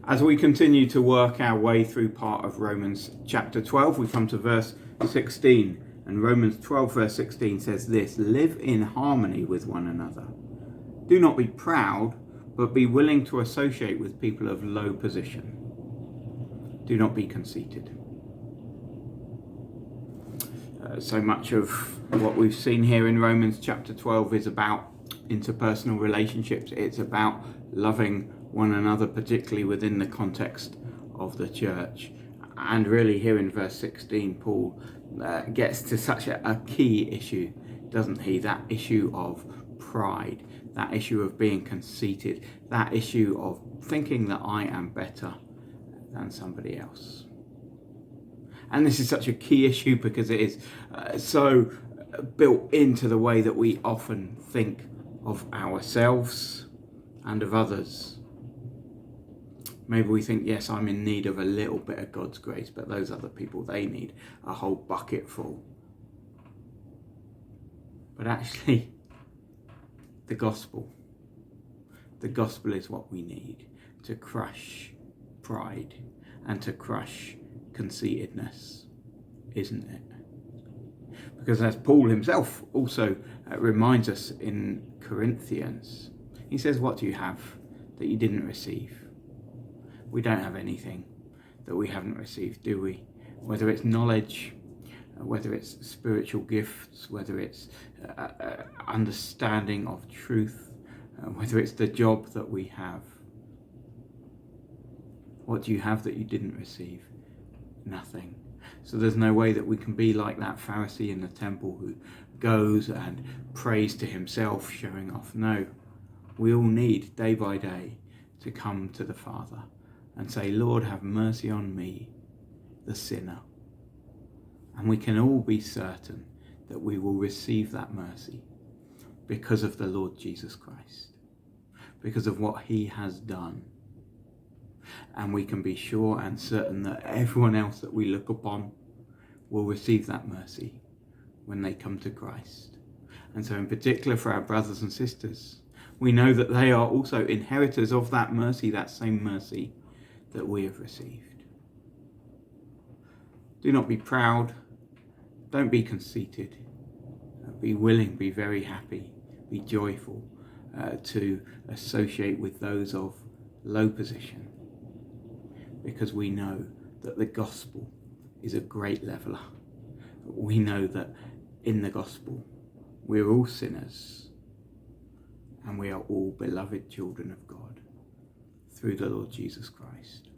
As we continue to work our way through part of Romans chapter 12, we come to verse 16. And Romans 12 verse 16 says this: live in harmony with one another. Do not be proud, but be willing to associate with people of low position. Do not be conceited. So much of what we've seen here in Romans chapter 12 is about interpersonal relationships. It's about loving one another, particularly within the context of the church. And really here in verse 16, Paul gets to such a key issue, doesn't he? That issue of pride, that issue of being conceited, that issue of thinking that I am better than somebody else. And this is such a key issue because it is so built into the way that we often think of ourselves and of others. Maybe we think, yes, I'm in need of a little bit of God's grace, but those other people, they need a whole bucket full. But actually, the gospel is what we need to crush pride and to crush conceitedness, isn't it? Because as Paul himself also reminds us in Corinthians, he says, what do you have that you didn't receive? We don't have anything that we haven't received, do we? Whether it's knowledge, whether it's spiritual gifts, whether it's understanding of truth, whether it's the job that we have. What do you have that you didn't receive? Nothing. So there's no way that we can be like that Pharisee in the temple who goes and prays to himself, showing off. No, we all need day by day to come to the Father and say, Lord, have mercy on me, the sinner. And we can all be certain that we will receive that mercy because of the Lord Jesus Christ, because of what he has done. And we can be sure and certain that everyone else that we look upon will receive that mercy when they come to Christ. And so in particular for our brothers and sisters, we know that they are also inheritors of that mercy, that same mercy that we have received. Do not be proud. Don't be conceited. Be willing, be very happy, be joyful to associate with those of low position, because we know that the gospel is a great leveler. We know that in the gospel we're all sinners and we are all beloved children of God through the Lord Jesus Christ.